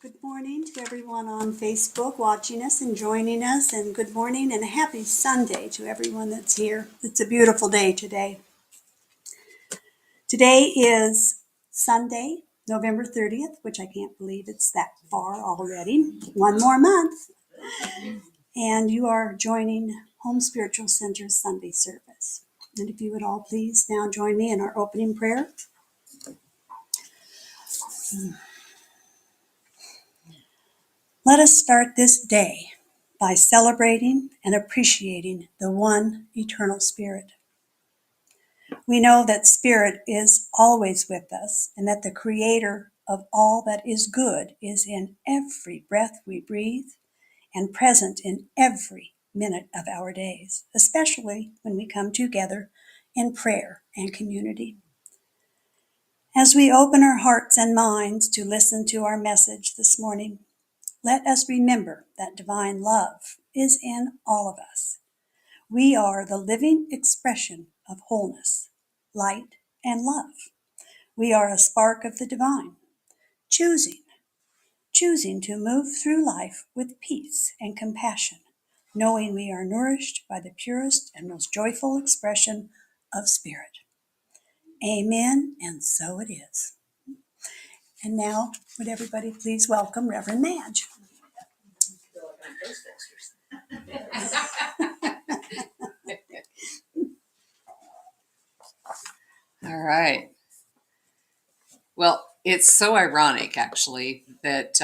Good morning to everyone on Facebook watching us and joining us, and good morning and a happy Sunday to everyone that's here. It's a beautiful day today. Today is Sunday, November 30th, which I can't believe it's that far already. One more month. And you are joining Home Spiritual Center's Sunday service. And if you would all please now join me in our opening prayer. Let us start this day by celebrating and appreciating the one eternal Spirit. We know that Spirit is always with us and that the Creator of all that is good is in every breath we breathe and present in every minute of our days, especially when we come together in prayer and community. As we open our hearts and minds to listen to our message this morning, let us remember that divine love is in all of us. We are the living expression of wholeness, light, and love. We are a spark of the divine, choosing to move through life with peace and compassion, knowing we are nourished by the purest and most joyful expression of Spirit. Amen, and so it is. And now, would everybody please welcome Reverend Madge. All right. Well, it's so ironic, actually, that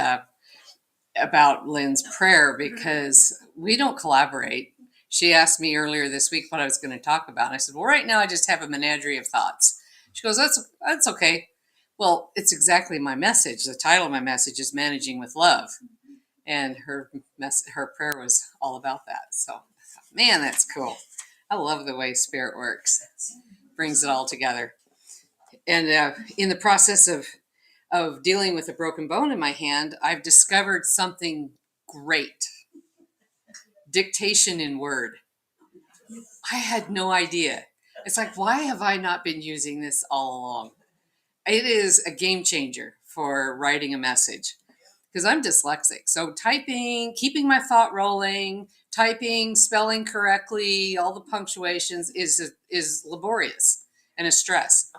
about Lynn's prayer, because we don't collaborate. She asked me earlier this week what I was going to talk about. And I said, well, right now I just have a menagerie of thoughts. She goes, that's okay. Well, it's exactly my message. The title of my message is Managing with Love. And her prayer was all about that. So, man, that's cool. I love the way Spirit works. Brings it all together. And in the process of dealing with a broken bone in my hand, I've discovered something great. Dictation in Word. I had no idea. It's like, why have I not been using this all along? It is a game changer for writing a message because I'm dyslexic. So typing, keeping my thought rolling, typing, spelling correctly, all the punctuations is laborious and a stress.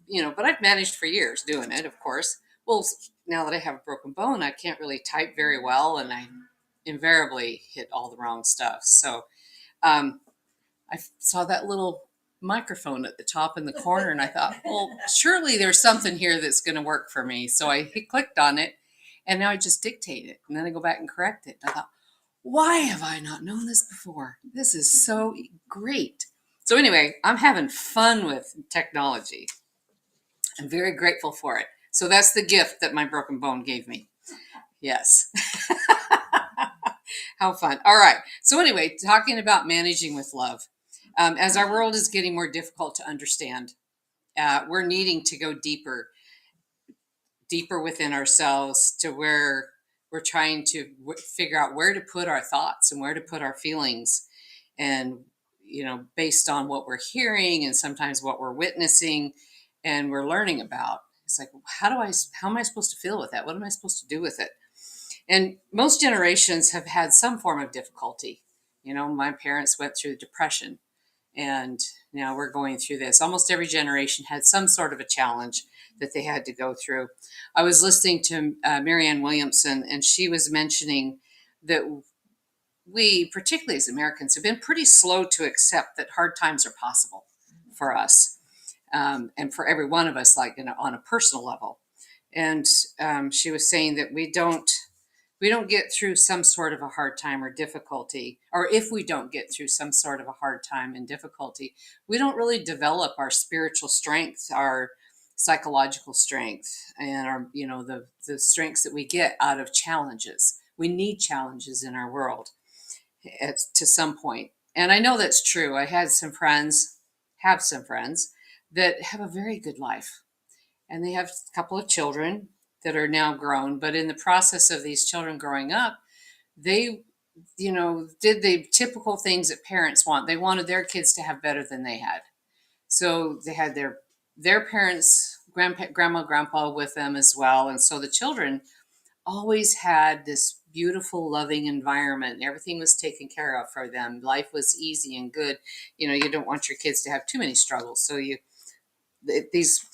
But I've managed for years doing it, of course. Well, now that I have a broken bone, I can't really type very well, and I invariably hit all the wrong stuff. So I saw that little microphone at the top in the corner, and I thought, well, surely there's something here that's going to work for me. So I clicked on it, and now I just dictate it, and then I go back and correct it. And I thought, why have I not known this before? This is so great. So anyway, I'm having fun with technology. I'm very grateful for it. So that's the gift that my broken bone gave me. Yes. How fun. All right. So anyway, talking about managing with love. As our world is getting more difficult to understand, we're needing to go deeper within ourselves to where we're trying to figure out where to put our thoughts and where to put our feelings. And, based on what we're hearing and sometimes what we're witnessing and we're learning about. It's like, how am I supposed to feel with that? What am I supposed to do with it? And most generations have had some form of difficulty. My parents went through depression, and now we're going through this. Almost every generation had some sort of a challenge that they had to go through. I was listening to Marianne Williamson, and she was mentioning that we, particularly as Americans, have been pretty slow to accept that hard times are possible for us. And for every one of us, like on a personal level. And she was saying that we don't get through some sort of a hard time or difficulty, or if we don't get through some sort of a hard time and difficulty, we don't really develop our spiritual strength, our psychological strength, and our the strengths that we get out of challenges. We need challenges in our world to some point. And I know that's true. I have some friends that have a very good life, and they have a couple of children that are now grown, but in the process of these children growing up, they did the typical things that parents want. They wanted their kids to have better than they had, so they had their parents, grandma, grandpa with them as well. And so the children always had this beautiful, loving environment. Everything was taken care of for them. Life was easy and good. You don't want your kids to have too many struggles. So these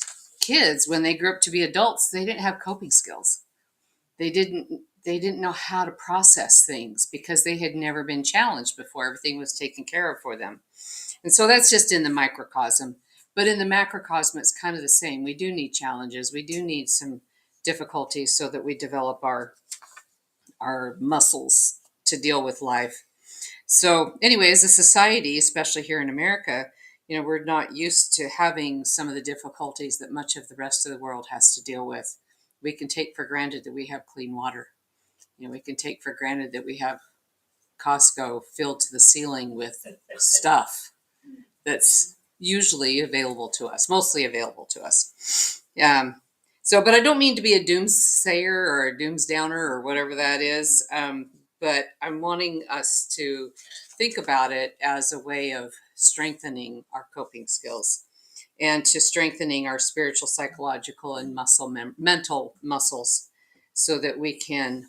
kids, when they grew up to be adults, they didn't have coping skills. They didn't know how to process things because they had never been challenged before. Everything was taken care of for them. And so that's just in the microcosm. But in the macrocosm, it's kind of the same. We do need challenges. We do need some difficulties so that we develop our muscles to deal with life. So, anyway, as a society, especially here in America, we're not used to having some of the difficulties that much of the rest of the world has to deal with. We can take for granted that we have clean water. We can take for granted that we have Costco filled to the ceiling with stuff that's usually available to us, mostly available to us. But I don't mean to be a doomsayer or a doomsdowner or whatever that is. But I'm wanting us to think about it as a way of strengthening our coping skills and to strengthening our spiritual, psychological, and mental muscles so that we can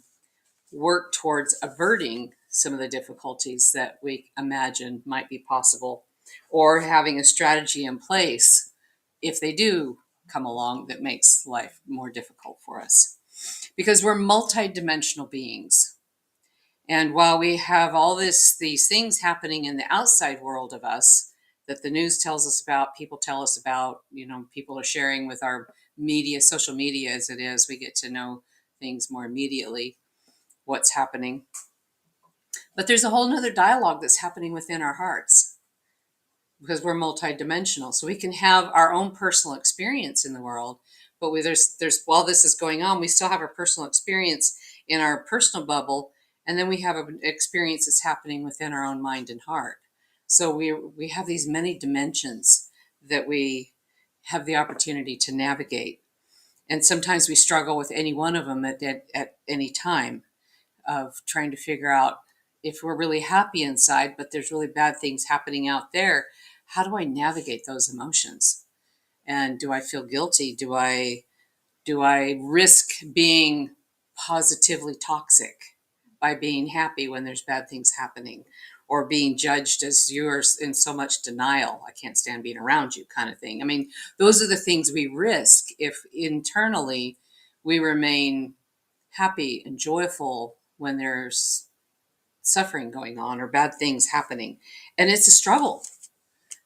work towards averting some of the difficulties that we imagine might be possible, or having a strategy in place if they do come along that makes life more difficult for us. Because we're multidimensional beings. And while we have all these things happening in the outside world of us that the news tells us about, people tell us about, people are sharing with our media, social media as it is, we get to know things more immediately, what's happening. But there's a whole nother dialogue that's happening within our hearts because we're multidimensional. So we can have our own personal experience in the world, but there's while this is going on, we still have our personal experience in our personal bubble, and then we have an experience that's happening within our own mind and heart. So we have these many dimensions that we have the opportunity to navigate. And sometimes we struggle with any one of them at any time, of trying to figure out if we're really happy inside, but there's really bad things happening out there. How do I navigate those emotions? And do I feel guilty? Do I risk being positively toxic by being happy when there's bad things happening, or being judged as you're in so much denial? I can't stand being around you, kind of thing. I mean, those are the things we risk if internally we remain happy and joyful when there's suffering going on or bad things happening. And it's a struggle,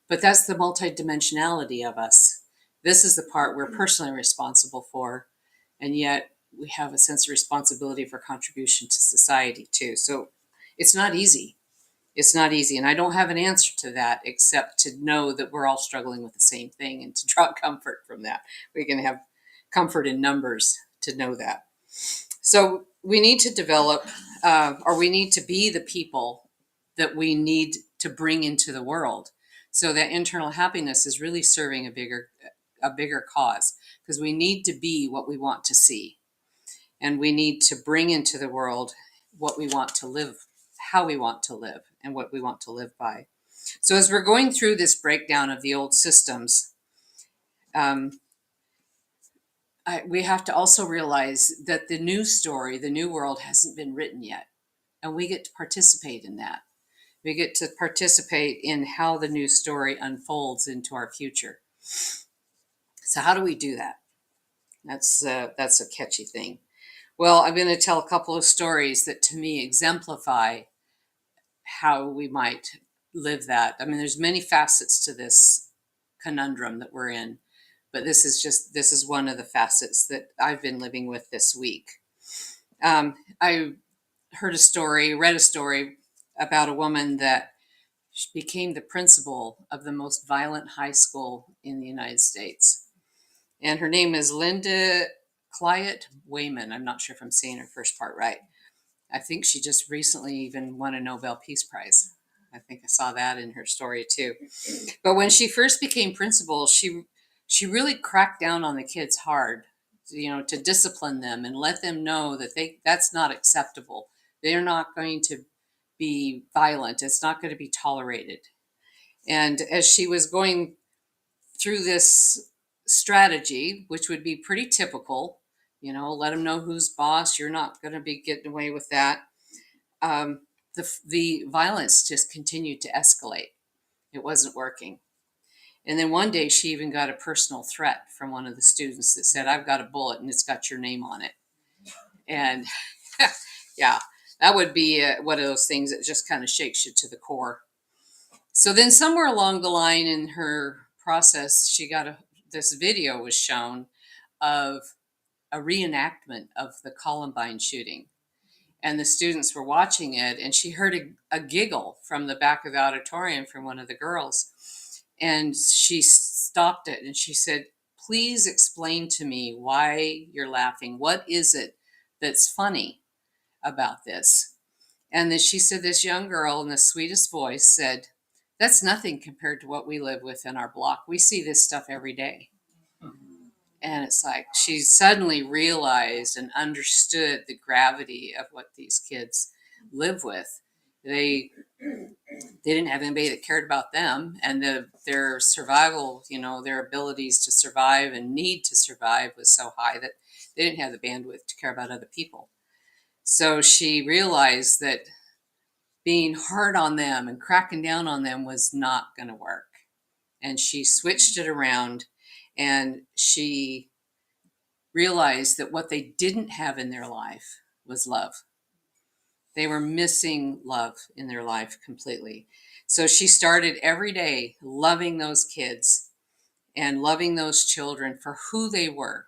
but that's the multidimensionality of us. This is the part we're personally responsible for, and yet we have a sense of responsibility for contribution to society too. So it's not easy. It's not easy. And I don't have an answer to that except to know that we're all struggling with the same thing and to draw comfort from that. We can have comfort in numbers to know that. So we need to develop, or we need to be the people that we need to bring into the world. So that internal happiness is really serving a bigger cause, because we need to be what we want to see, and we need to bring into the world what we want to live, how we want to live, and what we want to live by. So as we're going through this breakdown of the old systems, we have to also realize that the new story, the new world, hasn't been written yet. And we get to participate in that. We get to participate in how the new story unfolds into our future. So how do we do that? That's a catchy thing. Well, I'm going to tell a couple of stories that to me exemplify how we might live that. I mean, there's many facets to this conundrum that we're in, but this is one of the facets that I've been living with this week. I read a story about a woman that became the principal of the most violent high school in the United States. And her name is Linda Clyott Wayman. I'm not sure if I'm saying her first part right. I think she just recently even won a Nobel Peace Prize. I think I saw that in her story too. But when she first became principal, she really cracked down on the kids hard, to discipline them and let them know that that's not acceptable. They're not going to be violent. It's not going to be tolerated. And as she was going through this strategy, which would be pretty typical, Let them know who's boss. You're not going to be getting away with that. um, the violence just continued to escalate. It wasn't working. And then one day she even got a personal threat from one of the students that said, "I've got a bullet and it's got your name on it." And yeah, that would be one of those things that just kind of shakes you to the core. So then somewhere along the line in her process, this video was shown of a reenactment of the Columbine shooting. And the students were watching it, and she heard a giggle from the back of the auditorium from one of the girls. And she stopped it and she said, "Please explain to me why you're laughing. What is it that's funny about this?" And then she said, this young girl in the sweetest voice said, "That's nothing compared to what we live with in our block. We see this stuff every day." And it's like she suddenly realized and understood the gravity of what these kids live with. They didn't have anybody that cared about them, and their survival, their abilities to survive and need to survive was so high that they didn't have the bandwidth to care about other people. So she realized that being hard on them and cracking down on them was not going to work. And she switched it around, and she realized that what they didn't have in their life was love. They were missing love in their life completely. So she started every day loving those kids and loving those children for who they were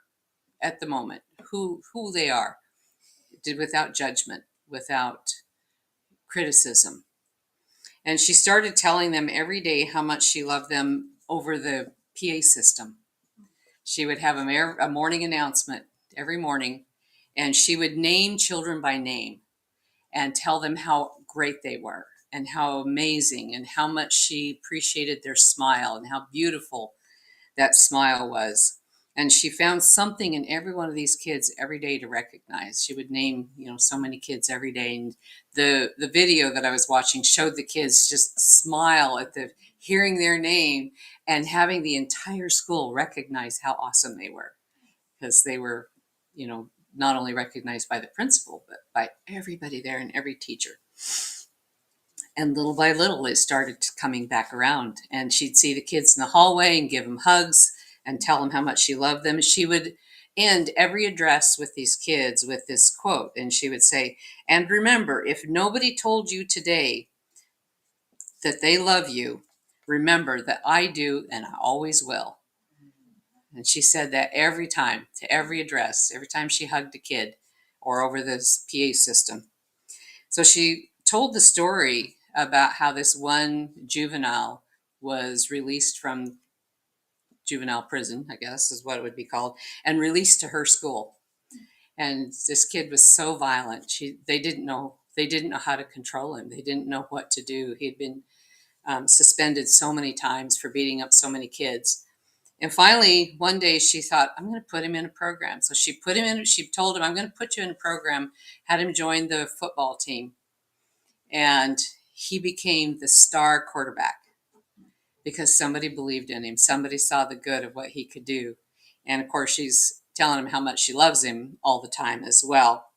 at the moment, who they are, without judgment, without criticism. And she started telling them every day how much she loved them over the PA system. She would have a morning announcement every morning, and she would name children by name and tell them how great they were and how amazing and how much she appreciated their smile and how beautiful that smile was. And she found something in every one of these kids every day to recognize. She would name, so many kids every day. And the video that I was watching showed the kids just smile at the hearing their name and having the entire school recognize how awesome they were, because they were, not only recognized by the principal, but by everybody there and every teacher. And little by little, it started coming back around. And she'd see the kids in the hallway and give them hugs and tell them how much she loved them. She would end every address with these kids with this quote. And she would say, "And remember, if nobody told you today that they love you, remember that I do and I always will." And she said that every time, to every address, every time she hugged a kid or over this PA system. So she told the story about how this one juvenile was released from juvenile prison, I guess is what it would be called, and released to her school. And this kid was so violent. They didn't know how to control him. They didn't know what to do. He'd been suspended so many times for beating up so many kids. And finally, one day she thought, "I'm going to put him in a program." So she told him, "I'm going to put you in a program," had him join the football team. And he became the star quarterback because somebody believed in him. Somebody saw the good of what he could do. And of course, she's telling him how much she loves him all the time as well.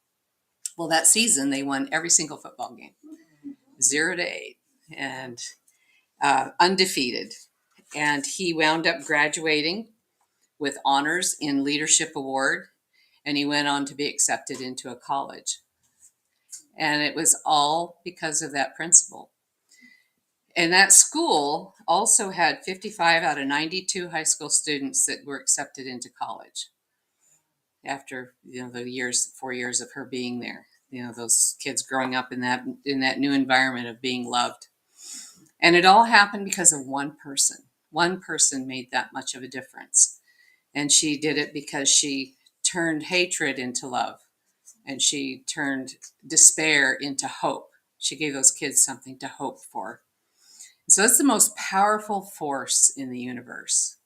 Well, that season, they won every single football game, 0-8, and undefeated. And he wound up graduating with honors in leadership award, and he went on to be accepted into a college. And it was all because of that principle. And that school also had 55 out of 92 high school students that were accepted into college after the 4 years of her being there. Those kids growing up in that new environment of being loved. And it all happened because of one person. One person made that much of a difference. And she did it because she turned hatred into love, and she turned despair into hope. She gave those kids something to hope for. So that's the most powerful force in the universe,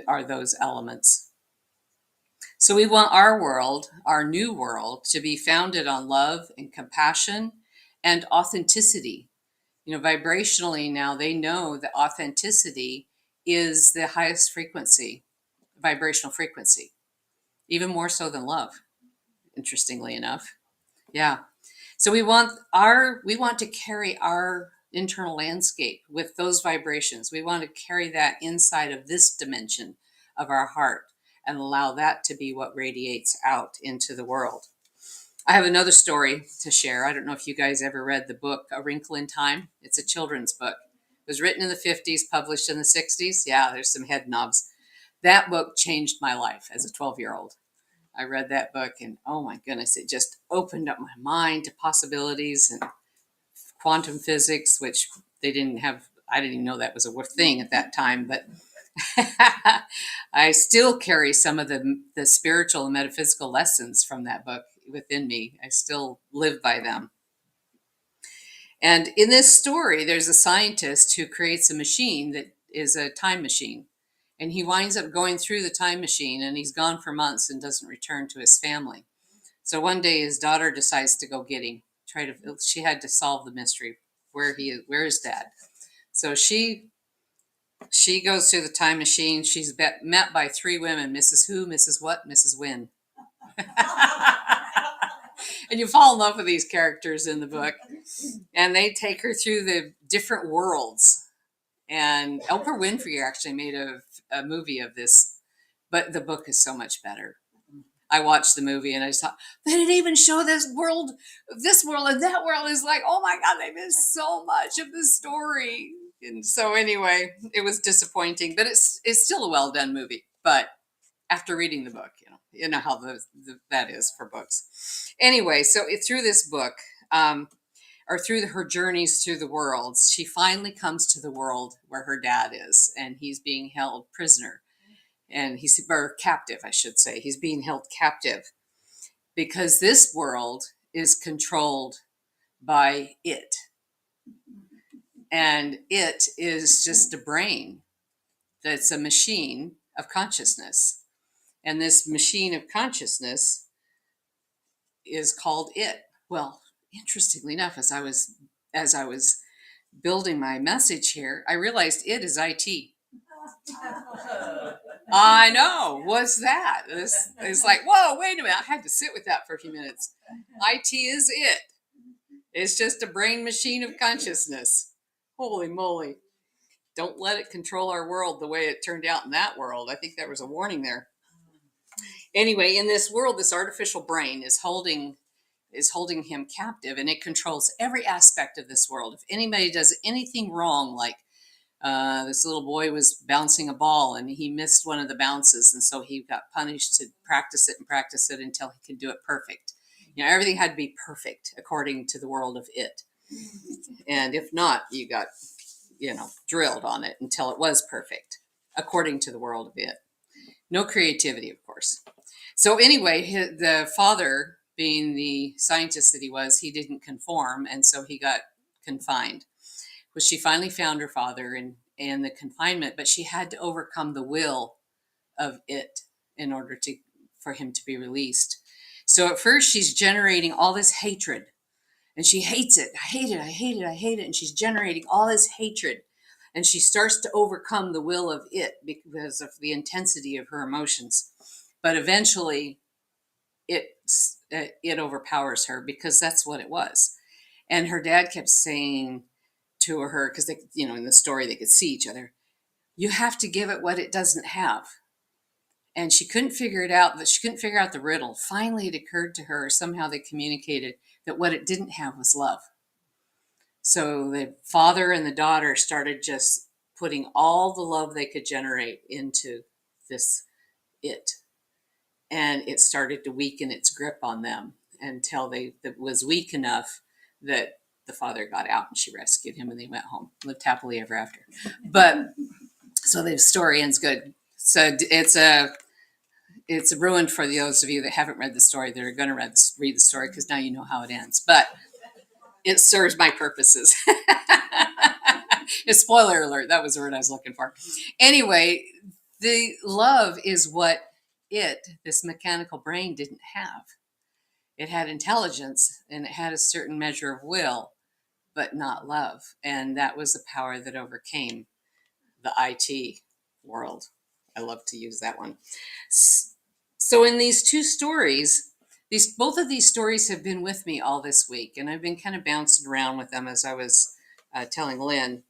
are those elements. So we want our world, our new world, to be founded on love and compassion and authenticity. Vibrationally now they know that authenticity is the highest frequency, vibrational frequency. even more so than love, interestingly enough. Yeah. So we want to carry our internal landscape with those vibrations. We want to carry that inside of this dimension of our heart and allow that to be what radiates out into the world. I have another story to share. I don't know if you guys ever read the book A Wrinkle in Time. It's a children's book. It was written in the 50s, published in the 60s. Yeah, there's some head knobs. That book changed my life as a 12-year-old. I read that book and oh my goodness, it just opened up my mind to possibilities and quantum physics, which they didn't have. I didn't even know that was a thing at that time, but I still carry some of the spiritual and metaphysical lessons from that book within me. I still live by them. And in this story, there's a scientist who creates a machine that is a time machine. And he winds up going through the time machine and he's gone for months and doesn't return to his family. So one day his daughter decides to go get him. She had to solve the mystery. Where is dad? So she goes through the time machine. She's met by three women, Mrs. Who, Mrs. What, Mrs. Win. And you fall in love with these characters in the book. And they take her through the different worlds. And Oprah Winfrey actually made a movie of this, but the book is so much better. I watched the movie and I thought, they didn't even show this world and that world. Is like, oh my God, they missed so much of the story. And so anyway, it was disappointing, but it's still a well done movie. But after reading the book, you know how that is for books. Anyway, so through this book, or through her journeys through the worlds, she finally comes to the world where her dad is, and he's being held prisoner. And or captive, I should say. He's being held captive because this world is controlled by it. And it is just a brain that's a machine of consciousness. And this machine of consciousness is called it. Well, interestingly enough, as I was building my message here, I realized it is IT. I know. What's that? It's like, whoa, wait a minute. I had to sit with that for a few minutes. IT is it. It's just a brain machine of consciousness. Holy moly. Don't let it control our world the way it turned out in that world. I think there was a warning there. Anyway, in this world, this artificial brain is holding him captive, and it controls every aspect of this world. If anybody does anything wrong, like this little boy was bouncing a ball and he missed one of the bounces, and so he got punished to practice it until he could do it perfect. Everything had to be perfect according to the world of it. And if not, you got, drilled on it until it was perfect according to the world of it. No creativity, of course. So anyway, the father, being the scientist that he was, he didn't conform, and so he got confined. Well, she finally found her father and the confinement, but she had to overcome the will of it in order for him to be released. So at first she's generating all this hatred, and she hates it. I hate it, I hate it, I hate it. And she's generating all this hatred. And she starts to overcome the will of it because of the intensity of her emotions. But eventually it overpowers her, because that's what it was. And her dad kept saying to her, because they, in the story they could see each other, you have to give it what it doesn't have. And she couldn't figure it out, that she couldn't figure out the riddle. Finally, it occurred to her, somehow they communicated, that what it didn't have was love. So the father and the daughter started just putting all the love they could generate into this it. And it started to weaken its grip on them until it was weak enough that the father got out and she rescued him and they went home, lived happily ever after. But so the story ends good. So it's ruined for those of you that haven't read the story, that are going to read the story, because now you know how it ends. But it serves my purposes. Spoiler alert, that was the word I was looking for. Anyway, the love is what this mechanical brain didn't have. It had intelligence and it had a certain measure of will, but not love. And that was the power that overcame the IT world. I love to use that one. So in these two stories, both of these stories have been with me all this week, and I've been kind of bouncing around with them as I was telling Lynn.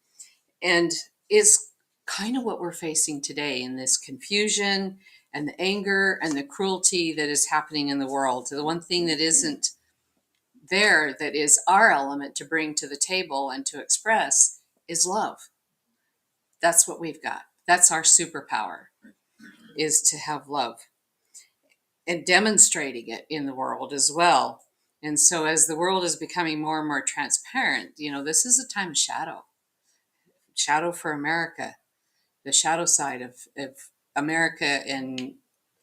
And it's kind of what we're facing today in this confusion and the anger and the cruelty that is happening in the world. The one thing that isn't there, that is our element to bring to the table and to express, is love. That's what we've got. That's our superpower, is to have love and demonstrating it in the world as well. And so as the world is becoming more and more transparent, this is a time of shadow for America, the shadow side of America, and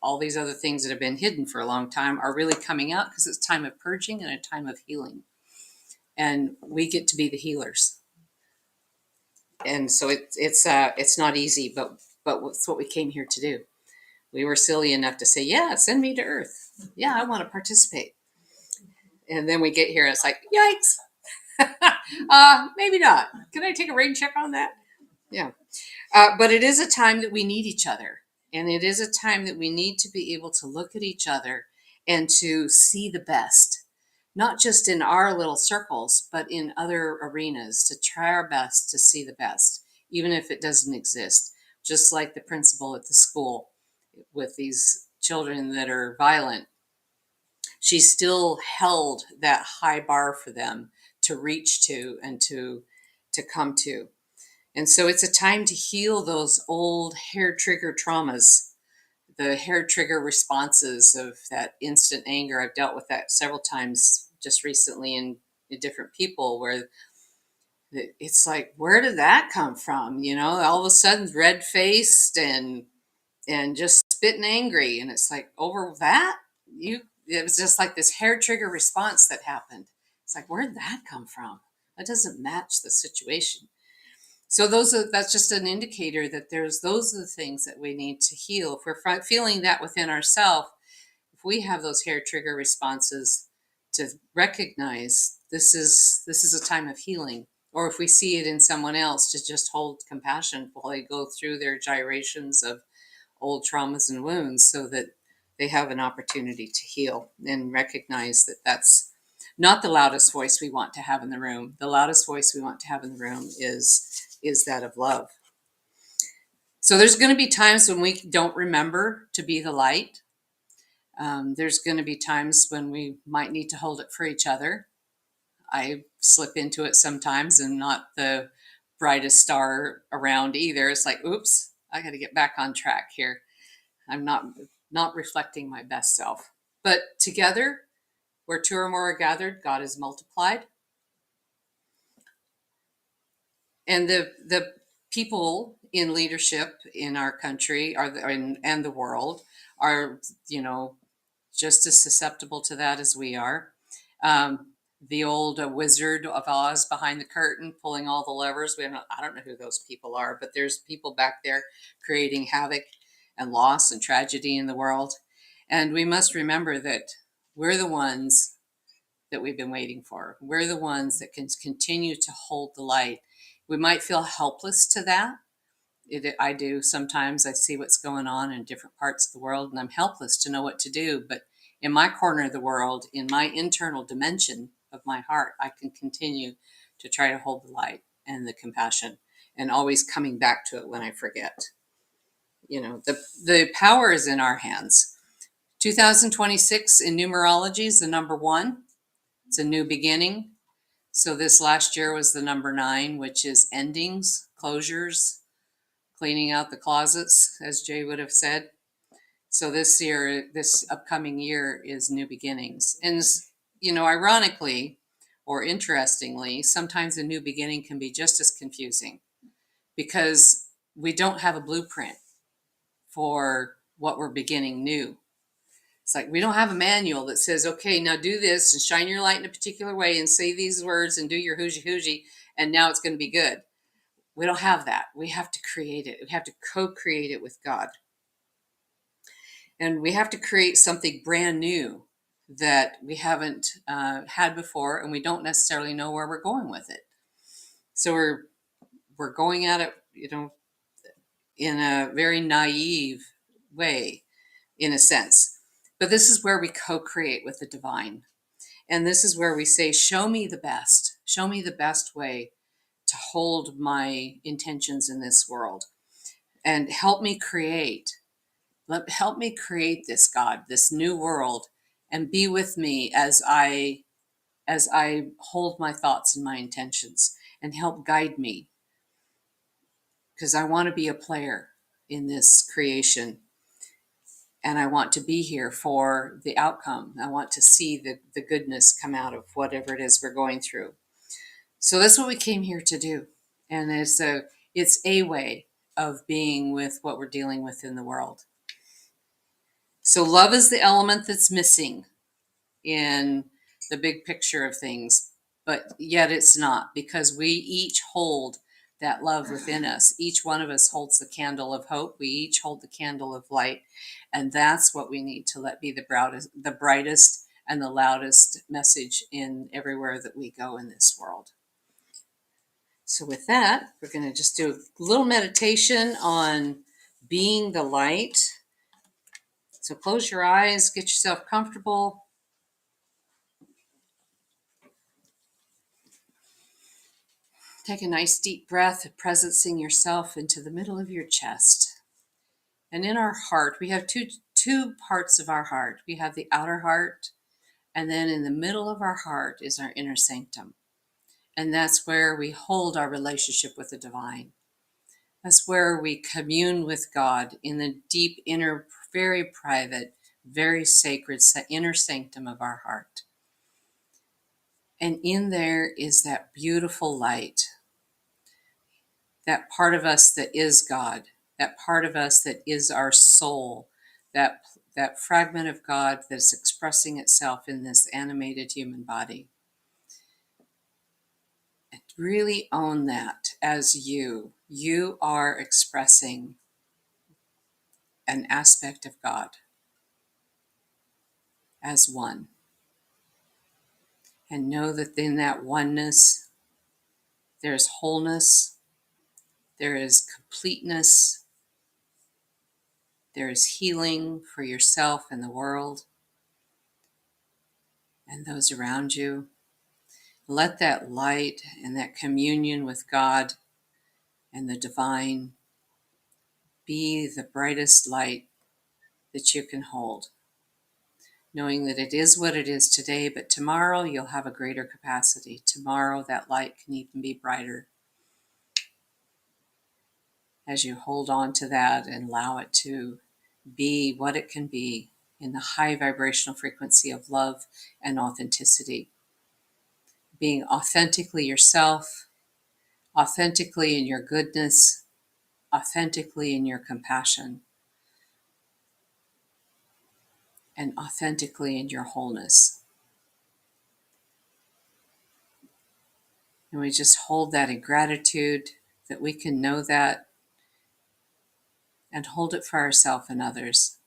all these other things that have been hidden for a long time are really coming out, because it's a time of purging and a time of healing. And we get to be the healers. And so it's not easy, but it's what we came here to do. We were silly enough to say, yeah, send me to Earth. Yeah, I want to participate. And then we get here and it's like, yikes. Maybe not. Can I take a rain check on that? Yeah. But it is a time that we need each other. And it is a time that we need to be able to look at each other and to see the best, not just in our little circles, but in other arenas, to try our best to see the best, even if it doesn't exist. Just like the principal at the school with these children that are violent, she still held that high bar for them to reach to and to come to. And so it's a time to heal those old hair trigger traumas, the hair trigger responses of that instant anger. I've dealt with that several times just recently in different people, where it's like, where did that come from? All of a sudden red faced and just spitting angry. And it's like, over that, it was just like this hair trigger response that happened. It's like, where did that come from? That doesn't match the situation. So that's just an indicator that those are the things that we need to heal. If we're feeling that within ourselves, if we have those hair trigger responses, to recognize this is a time of healing. Or if we see it in someone else, to just hold compassion while they go through their gyrations of old traumas and wounds, so that they have an opportunity to heal, and recognize that that's not the loudest voice we want to have in the room. The loudest voice we want to have in the room is that of love. So there's going to be times when we don't remember to be the light. There's going to be times when we might need to hold it for each other. I slip into it sometimes, and not the brightest star around either. It's like, oops, I got to get back on track here. I'm not reflecting my best self. But together, where two or more are gathered, God is multiplied. And the people in leadership in our country and the world are, just as susceptible to that as we are. The old Wizard of Oz behind the curtain, pulling all the levers. I don't know who those people are, but there's people back there creating havoc and loss and tragedy in the world. And we must remember that we're the ones that we've been waiting for. We're the ones that can continue to hold the light. We might feel helpless to that. I do sometimes. I see what's going on in different parts of the world, and I'm helpless to know what to do. But in my corner of the world, in my internal dimension of my heart, I can continue to try to hold the light and the compassion, and always coming back to it when I forget. The power is in our hands. 2026 in numerology is the number 1. It's a new beginning. So this last year was the number 9, which is endings, closures, cleaning out the closets, as Jay would have said. So this upcoming year is new beginnings. And, ironically or interestingly, sometimes a new beginning can be just as confusing, because we don't have a blueprint for what we're beginning new. It's like, we don't have a manual that says, okay, now do this and shine your light in a particular way and say these words and do your hooji hooji, and now it's going to be good. We don't have that. We have to create it. We have to co-create it with God. And we have to create something brand new that we haven't had before, and we don't necessarily know where we're going with it. So we're going at it, in a very naive way, in a sense. But this is where we co-create with the divine. And this is where we say, show me the best. Show me the best way to hold my intentions in this world. And help me create. Help me create this, God, this new world, and be with me as I hold my thoughts and my intentions, and help guide me, because I want to be a player in this creation, and I want to be here for the outcome. I want to see the goodness come out of whatever it is we're going through. So that's what we came here to do. And it's a way of being with what we're dealing with in the world. So love is the element that's missing in the big picture of things, but yet it's not, because we each hold that love within us. Each one of us holds the candle of hope. We each hold the candle of light. And that's what we need to let be the brightest and the loudest message in everywhere that we go in this world. So with that, we're going to just do a little meditation on being the light. So close your eyes, get yourself comfortable. Take a nice deep breath, presencing yourself into the middle of your chest. And in our heart, we have two parts of our heart. We have the outer heart, and then in the middle of our heart is our inner sanctum. And that's where we hold our relationship with the divine. That's where we commune with God in the deep inner, very private, very sacred inner sanctum of our heart. And in there is that beautiful light, that part of us that is God, that part of us that is our soul, that fragment of God that's expressing itself in this animated human body. And really own that as you. You are expressing an aspect of God as one. And know that in that oneness, there is wholeness, there is completeness, there is healing for yourself and the world and those around you. Let that light and that communion with God and the divine be the brightest light that you can hold, knowing that it is what it is today, but tomorrow you'll have a greater capacity. Tomorrow that light can even be brighter as you hold on to that and allow it to be what it can be in the high vibrational frequency of love and authenticity. Being authentically yourself, authentically in your goodness, authentically in your compassion, and authentically in your wholeness. And we just hold that in gratitude that we can know that and hold it for ourselves and others.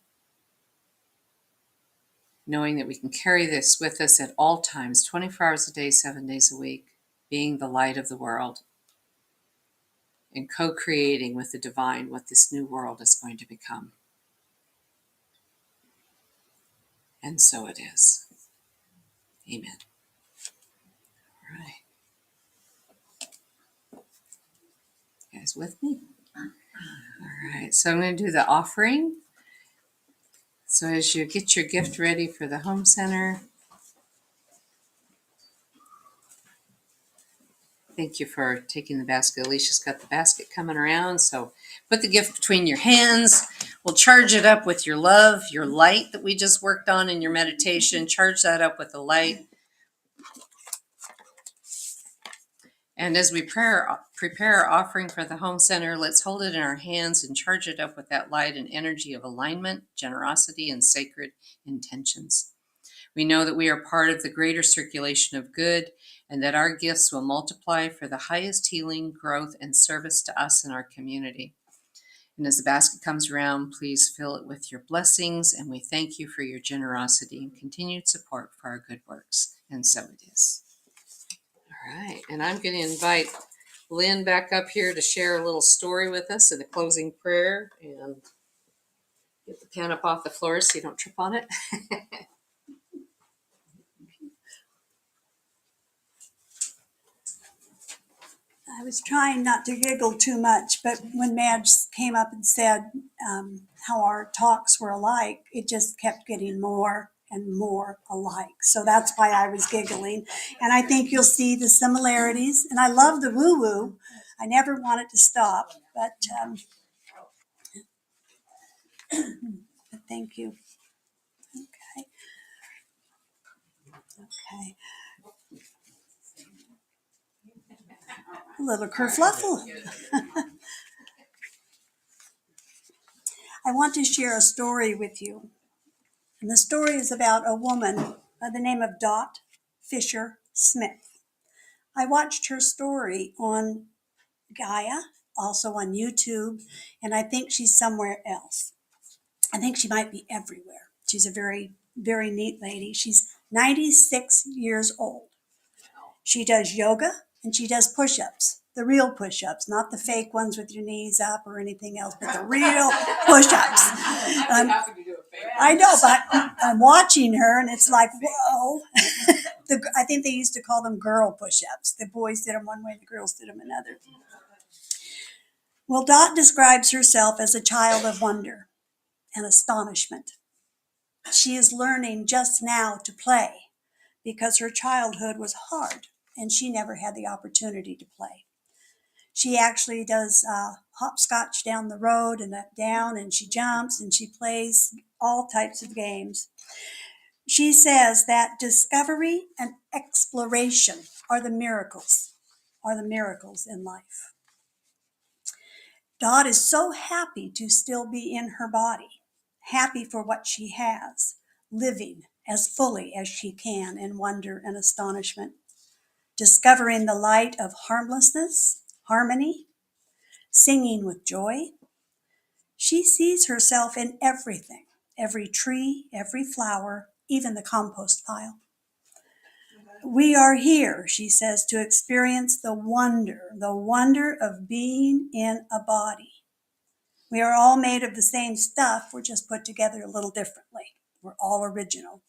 Knowing that we can carry this with us at all times, 24 hours a day, 7 days a week, being the light of the world and co-creating with the divine what this new world is going to become. And so it is. Amen. All right. You guys with me? All right. So I'm going to do the offering. So as you get your gift ready for the home center, thank you for taking the basket. Alicia's got the basket coming around. So put the gift between your hands. We'll charge it up with your love, your light that we just worked on in your meditation. Charge that up with the light. And as we prepare our offering for the home center, let's hold it in our hands and charge it up with that light and energy of alignment, generosity, and sacred intentions. We know that we are part of the greater circulation of good and that our gifts will multiply for the highest healing, growth, and service to us and our community. And as the basket comes around, please fill it with your blessings, and we thank you for your generosity and continued support for our good works. And so it is. All right, and I'm going to invite Lynn back up here to share a little story with us in a closing prayer. And Get the pen up off the floor so you don't trip on it. I was trying not to giggle too much, but when Madge came up and said how our talks were alike, it just kept getting more and more alike. So that's why I was giggling. And I think you'll see the similarities. And I love the woo-woo. I never want it to stop, but thank you. Okay. Okay. A little kerfluffle. I want to share a story with you. And the story is about a woman by the name of Dot Fisher Smith. I watched her story on Gaia, also on YouTube, and I think she's somewhere else. I think she might be everywhere. She's a very, very neat lady. She's 96 years old. She does yoga and she does push-ups, the real push-ups, not the fake ones with your knees up or anything else, but the real push-ups. I know, but I'm watching her and it's like, whoa. I think they used to call them girl push-ups. The boys did them one way, the girls did them another. Well, Dot describes herself as a child of wonder and astonishment. She is learning just now to play because her childhood was hard and she never had the opportunity to play. She actually does hopscotch down the road and up down, and she jumps and she plays all types of games. She says that discovery and exploration are the miracles in life. Dot is so happy to still be in her body, happy for what she has, living as fully as she can in wonder and astonishment, discovering the light of harmlessness, harmony, singing with joy. She sees herself in everything, every tree, every flower, even the compost pile. We are here, she says, to experience the wonder of being in a body. We are all made of the same stuff, we're just put together a little differently. We're all original.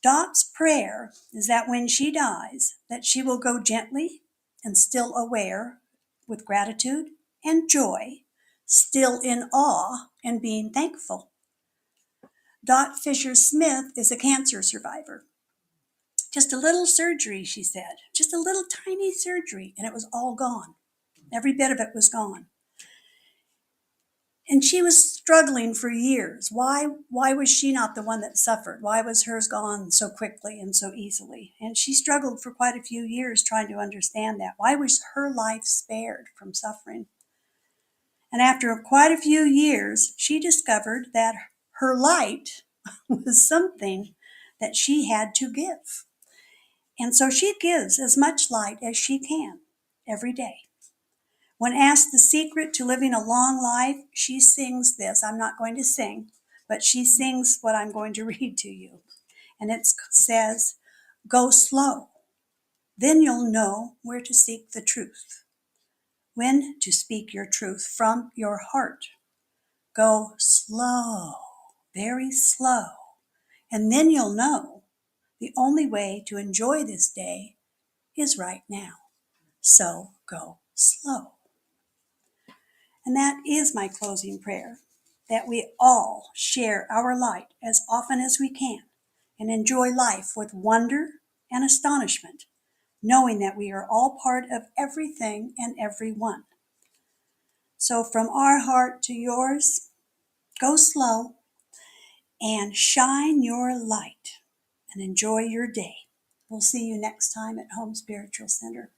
Dot's prayer is that when she dies, that she will go gently and still aware, with gratitude and joy, still in awe and being thankful. Dot Fisher Smith is a cancer survivor. Just a little surgery, she said, just a little tiny surgery, and it was all gone. Every bit of it was gone. And she was struggling for years. Why was she not the one that suffered? Why was hers gone so quickly and so easily? And she struggled for quite a few years trying to understand that. Why was her life spared from suffering? And after quite a few years, she discovered that her light was something that she had to give. And so she gives as much light as she can every day. When asked the secret to living a long life, she sings this. I'm not going to sing, but she sings what I'm going to read to you. And it says, go slow. Then you'll know where to seek the truth. When to speak your truth from your heart. Go slow, very slow. And then you'll know the only way to enjoy this day is right now. So go slow. And that is my closing prayer, that we all share our light as often as we can and enjoy life with wonder and astonishment, knowing that we are all part of everything and everyone. So from our heart to yours, go slow and shine your light and enjoy your day. We'll see you next time at Home Spiritual Center.